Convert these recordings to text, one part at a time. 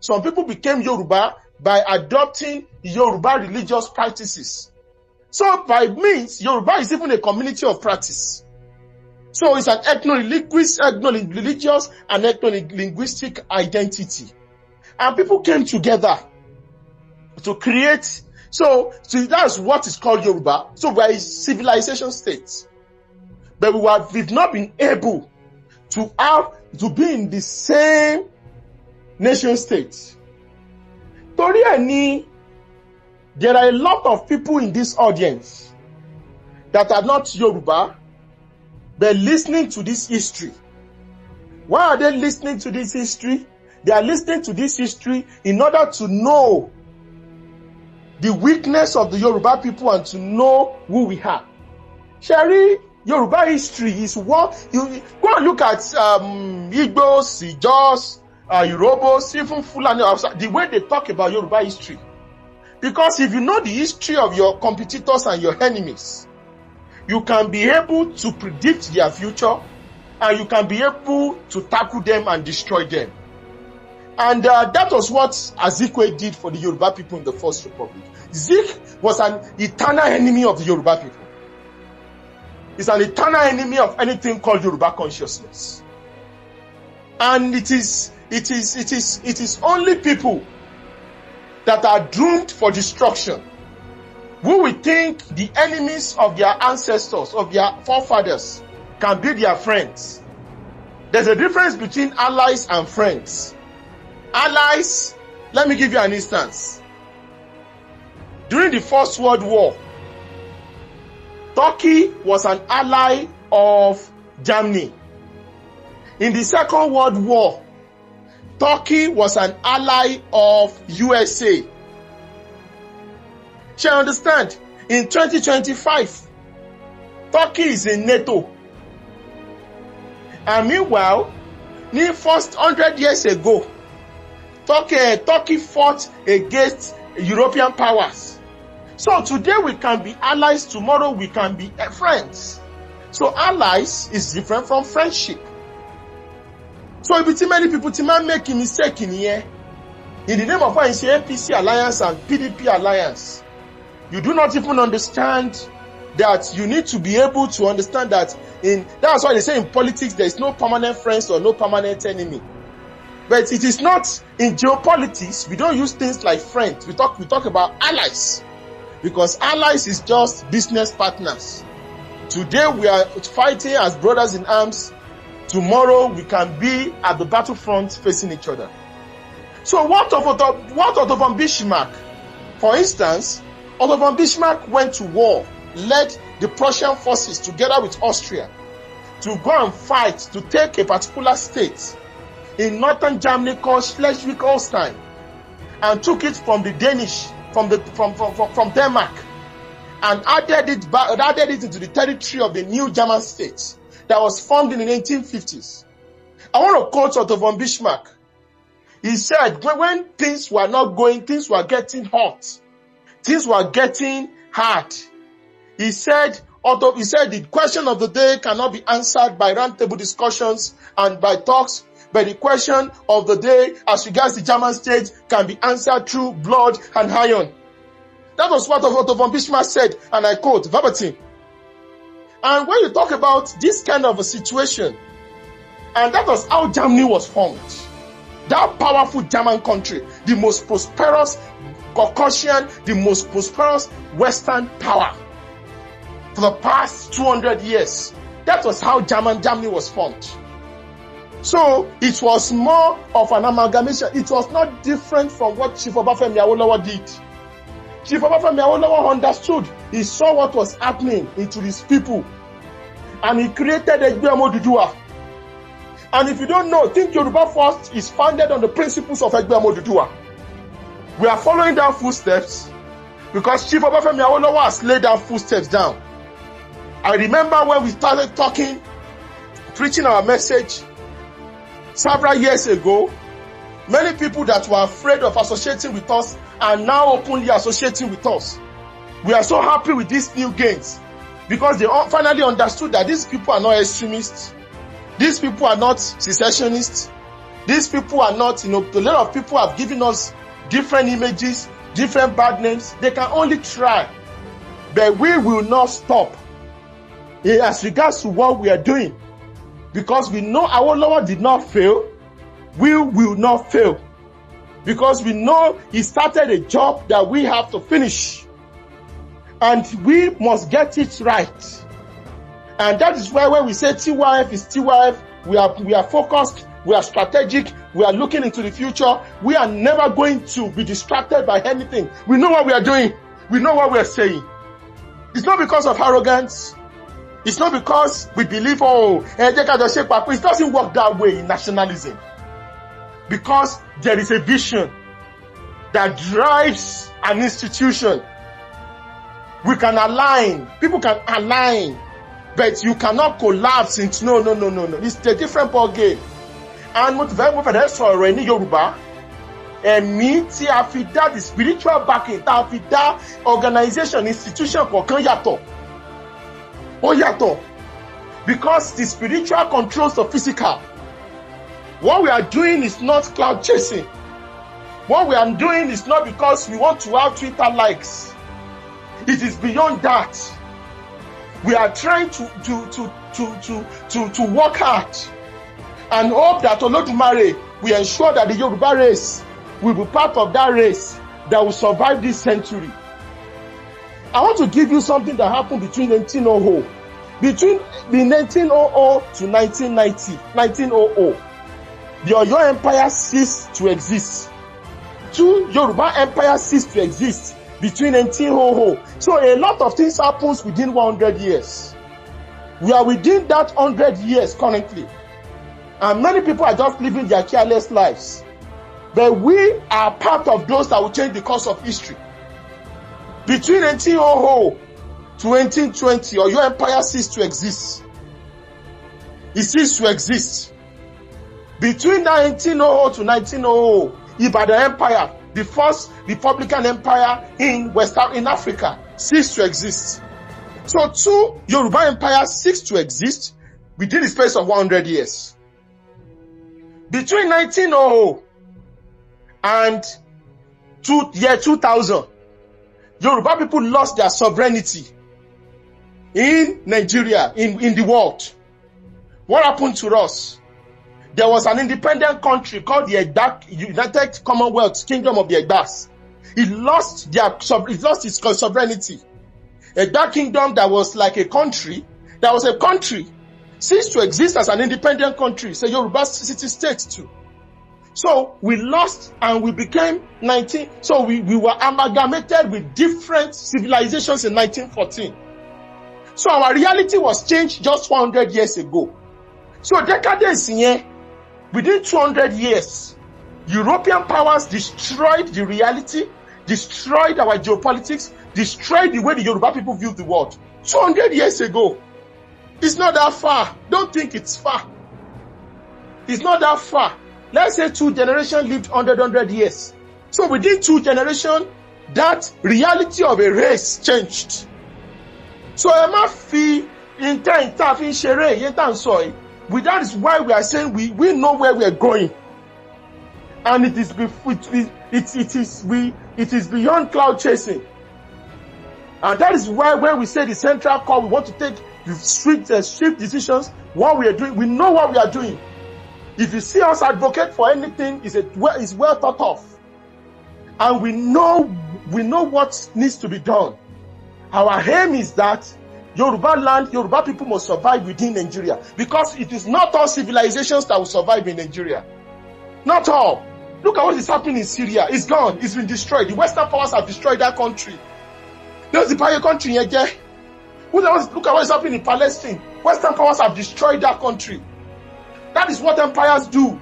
Some people became Yoruba by adopting Yoruba religious practices. So by means, Yoruba is even a community of practice. So it's an ethno-religious and ethno-linguistic identity. And people came together to create. So that's what is called Yoruba. So we are a civilization state. But we've not been able to be in the same nation state. Torí ẹni, there are a lot of people in this audience that are not Yoruba, but listening to this history. Why are they listening to this history? They are listening to this history in order to know the weakness of the Yoruba people and to know who we are. Sherry, Yoruba history is what you go and look at Igbos, Ijos, Yorubas, even Fulani, the way they talk about Yoruba history. Because if you know the history of your competitors and your enemies, you can be able to predict their future and you can be able to tackle them and destroy them. And that was what Azikwe did for the Yoruba people in the First Republic. Zik was an eternal enemy of the Yoruba people. He's an eternal enemy of anything called Yoruba consciousness. And it is only people that are doomed for destruction who will think the enemies of their ancestors, of their forefathers, can be their friends. There's a difference between allies and friends. Allies, let me give you an instance. During the First World War, Turkey was an ally of Germany. In the Second World War, Turkey was an ally of USA. Shall you understand? In 2025, Turkey is in NATO. And meanwhile, in the first 100 years ago, Turkey fought against European powers. So today we can be allies, tomorrow we can be friends. So allies is different from friendship. So if too many people make a mistake in here, in the name of what is the NPC alliance and PDP alliance, you do not even understand that you need to be able to understand that that's why they say in politics there is no permanent friends or no permanent enemy. But it is not in geopolitics. We don't use things like friends. We talk about allies. Because allies is just business partners. Today we are fighting as brothers in arms. Tomorrow we can be at the battlefront facing each other. So what of Otto von Bismarck? For instance, Otto von Bismarck went to war, led the Prussian forces together with Austria to go and fight to take a particular state in northern Germany called Schleswig-Holstein, and took it from the Danish, from Denmark, and added it into the territory of the new German state that was formed in the 1950s. I want to quote Otto von Bismarck. He said, when things were not going, things were getting hot, things were getting hard. He said the question of the day cannot be answered by roundtable discussions and by talks, but the question of the day as regards the German state can be answered through blood and iron. That was what Otto von Bismarck said, and I quote verbatim. And when you talk about this kind of a situation, and that was how Germany was formed. That powerful German country, the most prosperous Caucasian, the most prosperous Western power for the past 200 years. That was how Germany was formed. So it was more of an amalgamation. It was not different from what Chief Obafemi Awolowo did. Chief Obafemi Awolowo understood. He saw what was happening into his people. And he created Egbe Oduduwa. And if you don't know, think Yoruba First is founded on the principles of Egbe Oduduwa. We are following down footsteps because Chief Obafemi Awolowo has laid down footsteps down. I remember when we started talking, preaching our message several years ago, many people that were afraid of associating with us are now openly associating with us. We are so happy with these new gains because they finally understood that these people are not extremists. These people are not secessionists. These people are not, a lot of people have given us different images, different bad names. They can only try, but we will not stop as regards to what we are doing, because we know our Lord did not fail. We will not fail, because we know he started a job that we have to finish, and we must get it right. And that is why when we say TYF is TYF, we are focused, we are strategic, we are looking into the future. We are never going to be distracted by anything. We know what we are doing. We know what we are saying. It's not because of arrogance. It's not because we believe, it doesn't work that way in nationalism. Because there is a vision that drives an institution. We can align. People can align. But you cannot collapse into no. It's a different ball game. And what very much for any Yoruba, and me, the spiritual backing, that organization, institution, because the spiritual controls the physical. What we are doing is not cloud chasing. What we are doing is not because we want to have Twitter likes. It is beyond that. We are trying to work hard and hope that Olodumare will ensure that the Yoruba race will be part of that race that will survive this century. I want to give you something that happened between 1900. Between the 1900 to 1990, 1900, the Oyo Empire ceased to exist. Two Yoruba empires ceased to exist between 1900. So a lot of things happens within 100 years. We are within that 100 years currently. And many people are just living their careless lives. But we are part of those that will change the course of history. Between 1900 to 1820, Oyo Empire ceased to exist. It ceased to exist. Between 1900 to 1900, Ibadan Empire, the first Republican empire in Africa, ceased to exist. So two Yoruba empires ceased to exist within the space of 100 years. Between 1900 and year 2000, Yoruba people lost their sovereignty in Nigeria, in the world. What happened to us? There was an independent country called the United Commonwealth Kingdom of the Egbas. It lost its sovereignty. Egba Kingdom that was like a country, ceased to exist as an independent country. It's a Yoruba city state too. So we lost and we became 19. So we were amalgamated with different civilizations in 1914. So our reality was changed just 100 years ago. So decades here, within 200 years, European powers destroyed the reality, destroyed our geopolitics, destroyed the way the Yoruba people view the world. 200 years ago. It's not that far. Don't think it's far. It's not that far. Let's say 2 generations lived 100 years. So within 2 generations, that reality of a race changed. So Emma fee in time, in shere, soy. With that is why we are saying we know where we are going. And it is beyond cloud chasing. And that is why when we say the central core, we want to take the swift decisions. What we are doing, we know what we are doing. If you see us advocate for anything, it's well thought of. And we know what needs to be done. Our aim is that Yoruba people must survive within Nigeria. Because it is not all civilizations that will survive in Nigeria. Not all. Look at what is happening in Syria. It's gone. It's been destroyed. The Western powers have destroyed that country. There's the Empire country here. Look at what is happening in Palestine. Western powers have destroyed that country. That is what empires do.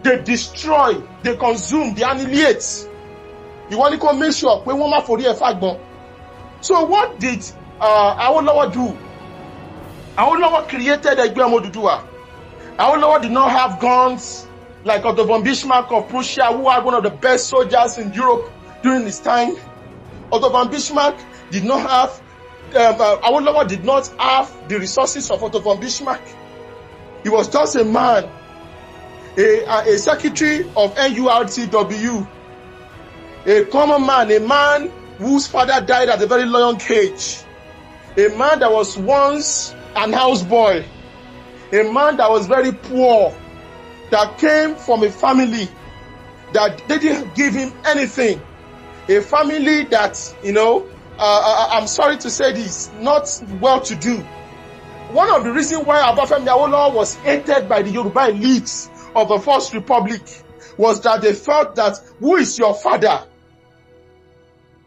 They destroy, they consume, they annihilate. You want to make sure we won't for the fact. So what did Awolowo do? Awolowo created Egbe Omoduduwa. Awolowo did not have guns like Otto von Bismarck of Prussia, who had one of the best soldiers in Europe during his time. Otto von Bismarck did not have, Awolowo did not have the resources of Otto von Bismarck. He was just a man. a secretary of NURTW, a common man, a man whose father died at a very young age, a man that was once an houseboy, a man that was very poor, that came from a family that didn't give him anything, a family that, I'm sorry to say this, not well-to-do. One of the reasons why Obafemi Awolowo was hated by the Yoruba elites of the First Republic was that they felt that, who is your father?